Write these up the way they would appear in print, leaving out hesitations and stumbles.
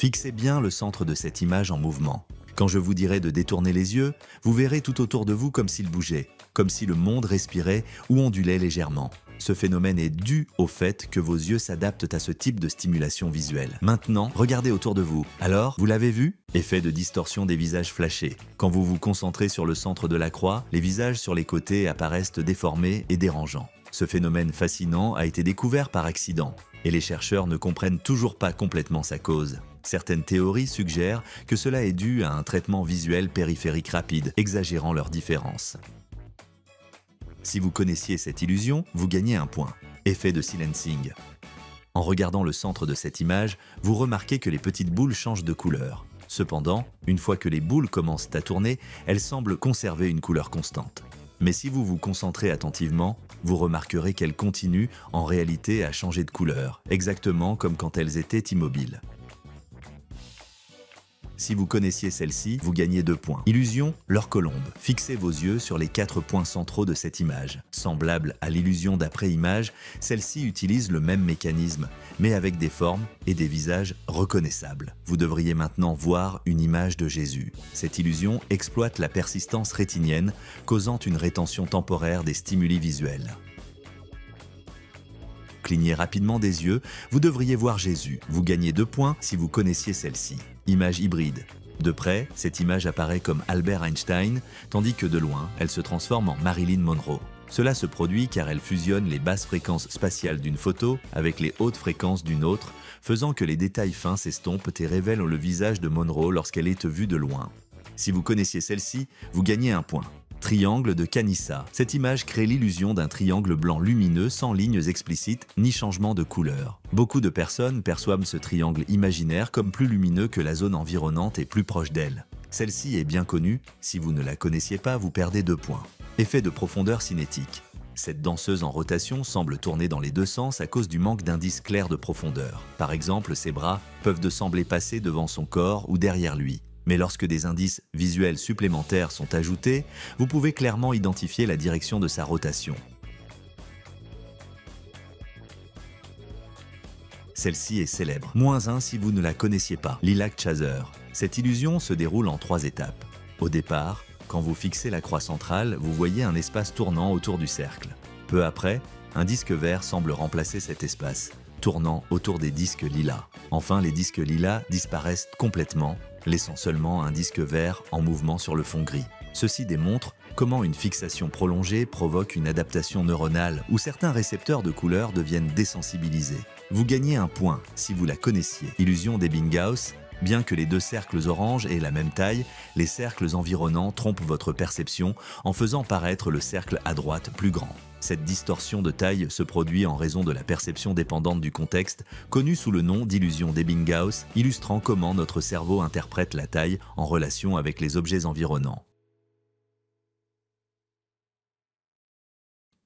Fixez bien le centre de cette image en mouvement. Quand je vous dirai de détourner les yeux, vous verrez tout autour de vous comme s'il bougeait, comme si le monde respirait ou ondulait légèrement. Ce phénomène est dû au fait que vos yeux s'adaptent à ce type de stimulation visuelle. Maintenant, regardez autour de vous. Alors, vous l'avez vu? Effet de distorsion des visages flashés. Quand vous vous concentrez sur le centre de la croix, les visages sur les côtés apparaissent déformés et dérangeants. Ce phénomène fascinant a été découvert par accident, et les chercheurs ne comprennent toujours pas complètement sa cause. Certaines théories suggèrent que cela est dû à un traitement visuel périphérique rapide, exagérant leurs différences. Si vous connaissiez cette illusion, vous gagnez un point. Effet de silencing. En regardant le centre de cette image, vous remarquez que les petites boules changent de couleur. Cependant, une fois que les boules commencent à tourner, elles semblent conserver une couleur constante. Mais si vous vous concentrez attentivement, vous remarquerez qu'elles continuent en réalité à changer de couleur, exactement comme quand elles étaient immobiles. Si vous connaissiez celle-ci, vous gagnez 2 points. Illusion, leur colombe. Fixez vos yeux sur les 4 points centraux de cette image. Semblable à l'illusion d'après-image, celle-ci utilise le même mécanisme, mais avec des formes et des visages reconnaissables. Vous devriez maintenant voir une image de Jésus. Cette illusion exploite la persistance rétinienne, causant une rétention temporaire des stimuli visuels. Clignez rapidement des yeux, vous devriez voir Jésus. Vous gagnez 2 points si vous connaissiez celle-ci. Image hybride. De près, cette image apparaît comme Albert Einstein, tandis que de loin, elle se transforme en Marilyn Monroe. Cela se produit car elle fusionne les basses fréquences spatiales d'une photo avec les hautes fréquences d'une autre, faisant que les détails fins s'estompent et révèlent le visage de Monroe lorsqu'elle est vue de loin. Si vous connaissiez celle-ci, vous gagnez 1 point. Triangle de Canissa. Cette image crée l'illusion d'un triangle blanc lumineux sans lignes explicites ni changement de couleur. Beaucoup de personnes perçoivent ce triangle imaginaire comme plus lumineux que la zone environnante et plus proche d'elle. Celle-ci est bien connue, si vous ne la connaissiez pas, vous perdez 2 points. Effet de profondeur cinétique. Cette danseuse en rotation semble tourner dans les deux sens à cause du manque d'indices clairs de profondeur. Par exemple, ses bras peuvent sembler passer devant son corps ou derrière lui. Mais lorsque des indices visuels supplémentaires sont ajoutés, vous pouvez clairement identifier la direction de sa rotation. Celle-ci est célèbre. -1 si vous ne la connaissiez pas. Lilac Chaser. Cette illusion se déroule en 3 étapes. Au départ, quand vous fixez la croix centrale, vous voyez un espace tournant autour du cercle. Peu après, un disque vert semble remplacer cet espace, tournant autour des disques lilas. Enfin, les disques lilas disparaissent complètement, laissant seulement un disque vert en mouvement sur le fond gris. Ceci démontre comment une fixation prolongée provoque une adaptation neuronale où certains récepteurs de couleurs deviennent désensibilisés. Vous gagnez 1 point si vous la connaissiez. Illusion d'Ebbinghaus. Bien que les 2 cercles orange aient la même taille, les cercles environnants trompent votre perception en faisant paraître le cercle à droite plus grand. Cette distorsion de taille se produit en raison de la perception dépendante du contexte, connue sous le nom d'illusion d'Ebbinghaus, illustrant comment notre cerveau interprète la taille en relation avec les objets environnants.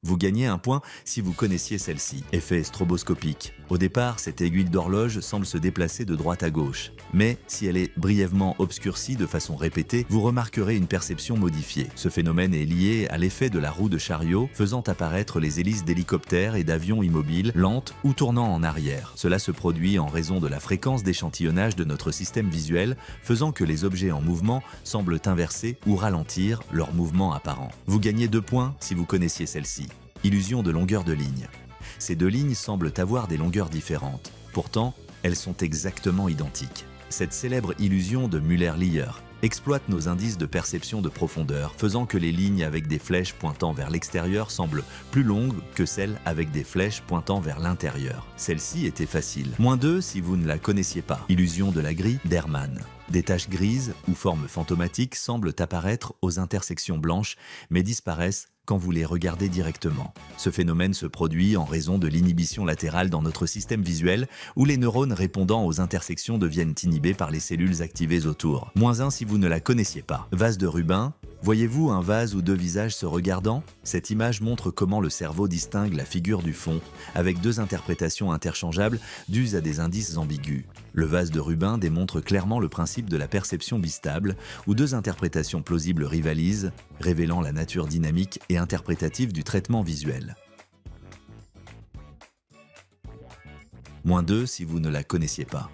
Vous gagnez 1 point si vous connaissiez celle-ci. Effet stroboscopique. Au départ, cette aiguille d'horloge semble se déplacer de droite à gauche. Mais si elle est brièvement obscurcie de façon répétée, vous remarquerez une perception modifiée. Ce phénomène est lié à l'effet de la roue de chariot, faisant apparaître les hélices d'hélicoptères et d'avions immobiles, lentes ou tournant en arrière. Cela se produit en raison de la fréquence d'échantillonnage de notre système visuel, faisant que les objets en mouvement semblent inverser ou ralentir leur mouvement apparent. Vous gagnez 2 points si vous connaissiez celle-ci. Illusion de longueur de ligne. Ces 2 lignes semblent avoir des longueurs différentes. Pourtant, elles sont exactement identiques. Cette célèbre illusion de Müller-Lyer exploite nos indices de perception de profondeur, faisant que les lignes avec des flèches pointant vers l'extérieur semblent plus longues que celles avec des flèches pointant vers l'intérieur. Celle-ci était facile. -2 si vous ne la connaissiez pas. Illusion de la grille d'Hermann. Des taches grises ou formes fantomatiques semblent apparaître aux intersections blanches, mais disparaissent quand vous les regardez directement. Ce phénomène se produit en raison de l'inhibition latérale dans notre système visuel, où les neurones répondant aux intersections deviennent inhibés par les cellules activées autour. -1 si vous ne la connaissiez pas. Vase de Rubin. Voyez-vous un vase ou 2 visages se regardant? Cette image montre comment le cerveau distingue la figure du fond, avec 2 interprétations interchangeables dues à des indices ambigus. Le vase de Rubin démontre clairement le principe de la perception bistable, où 2 interprétations plausibles rivalisent, révélant la nature dynamique et interprétative du traitement visuel. -2 si vous ne la connaissiez pas.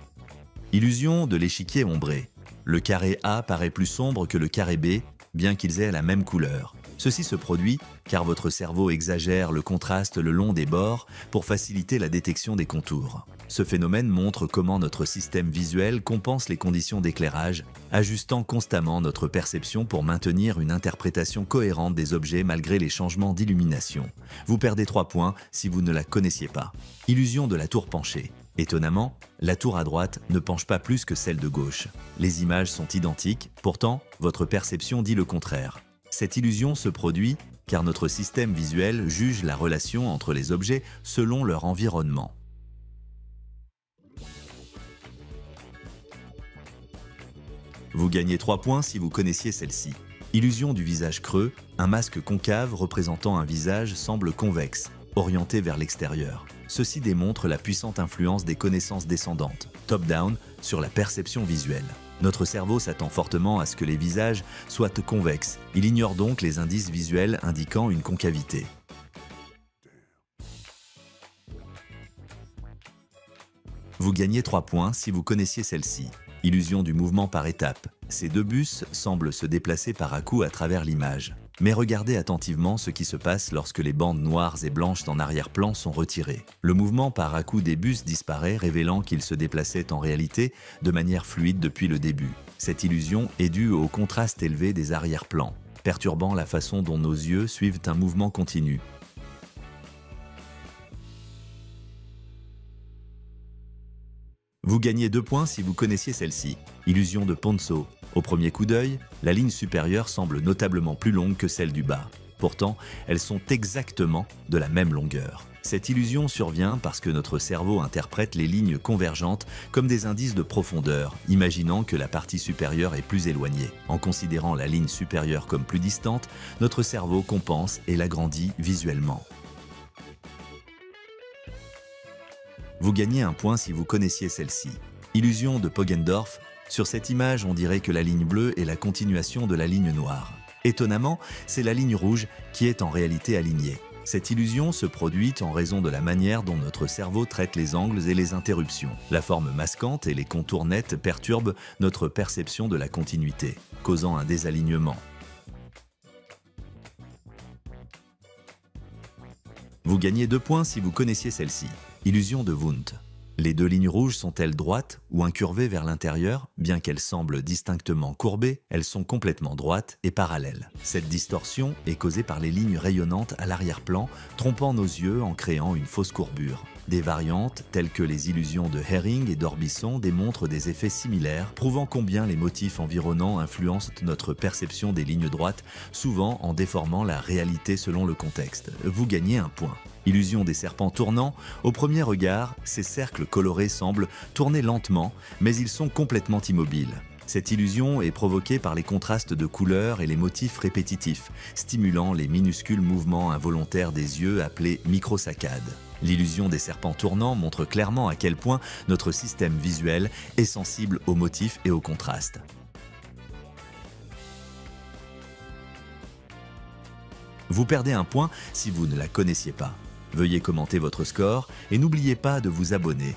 Illusion de l'échiquier ombré. Le carré A paraît plus sombre que le carré B, bien qu'ils aient la même couleur. Ceci se produit car votre cerveau exagère le contraste le long des bords pour faciliter la détection des contours. Ce phénomène montre comment notre système visuel compense les conditions d'éclairage, ajustant constamment notre perception pour maintenir une interprétation cohérente des objets malgré les changements d'illumination. Vous perdez 3 points si vous ne la connaissiez pas. Illusion de la tour penchée. Étonnamment, la tour à droite ne penche pas plus que celle de gauche. Les images sont identiques, pourtant, votre perception dit le contraire. Cette illusion se produit car notre système visuel juge la relation entre les objets selon leur environnement. Vous gagnez 3 points si vous connaissiez celle-ci. Illusion du visage creux, un masque concave représentant un visage semble convexe, orienté vers l'extérieur. Ceci démontre la puissante influence des connaissances descendantes, top-down, sur la perception visuelle. Notre cerveau s'attend fortement à ce que les visages soient convexes. Il ignore donc les indices visuels indiquant une concavité. Vous gagnez 3 points si vous connaissiez celle-ci. Illusion du mouvement par étapes. Ces deux bus semblent se déplacer par à-coups à travers l'image. Mais regardez attentivement ce qui se passe lorsque les bandes noires et blanches en arrière-plan sont retirées. Le mouvement par à-coups des bus disparaît, révélant qu'ils se déplaçaient en réalité de manière fluide depuis le début. Cette illusion est due au contraste élevé des arrière-plans, perturbant la façon dont nos yeux suivent un mouvement continu. Vous gagnez 2 points si vous connaissiez celle-ci. Illusion de Ponceau. Au premier coup d'œil, la ligne supérieure semble notablement plus longue que celle du bas. Pourtant, elles sont exactement de la même longueur. Cette illusion survient parce que notre cerveau interprète les lignes convergentes comme des indices de profondeur, imaginant que la partie supérieure est plus éloignée. En considérant la ligne supérieure comme plus distante, notre cerveau compense et l'agrandit visuellement. Vous gagnez 1 point si vous connaissiez celle-ci. Illusion de Poggendorff. Sur cette image, on dirait que la ligne bleue est la continuation de la ligne noire. Étonnamment, c'est la ligne rouge qui est en réalité alignée. Cette illusion se produit en raison de la manière dont notre cerveau traite les angles et les interruptions. La forme masquante et les contours nets perturbent notre perception de la continuité, causant un désalignement. Vous gagnez 2 points si vous connaissiez celle-ci. Illusion de Wundt. Les deux lignes rouges sont-elles droites ou incurvées vers l'intérieur? Bien qu'elles semblent distinctement courbées, elles sont complètement droites et parallèles. Cette distorsion est causée par les lignes rayonnantes à l'arrière-plan, trompant nos yeux en créant une fausse courbure. Des variantes, telles que les illusions de Hering et d'Orbisson, démontrent des effets similaires, prouvant combien les motifs environnants influencent notre perception des lignes droites, souvent en déformant la réalité selon le contexte. Vous gagnez 1 point. Illusion des serpents tournants. Au premier regard, ces cercles colorés semblent tourner lentement, mais ils sont complètement immobiles. Cette illusion est provoquée par les contrastes de couleurs et les motifs répétitifs, stimulant les minuscules mouvements involontaires des yeux appelés microsaccades. L'illusion des serpents tournants montre clairement à quel point notre système visuel est sensible aux motifs et aux contrastes. Vous perdez 1 point si vous ne la connaissiez pas. Veuillez commenter votre score et n'oubliez pas de vous abonner.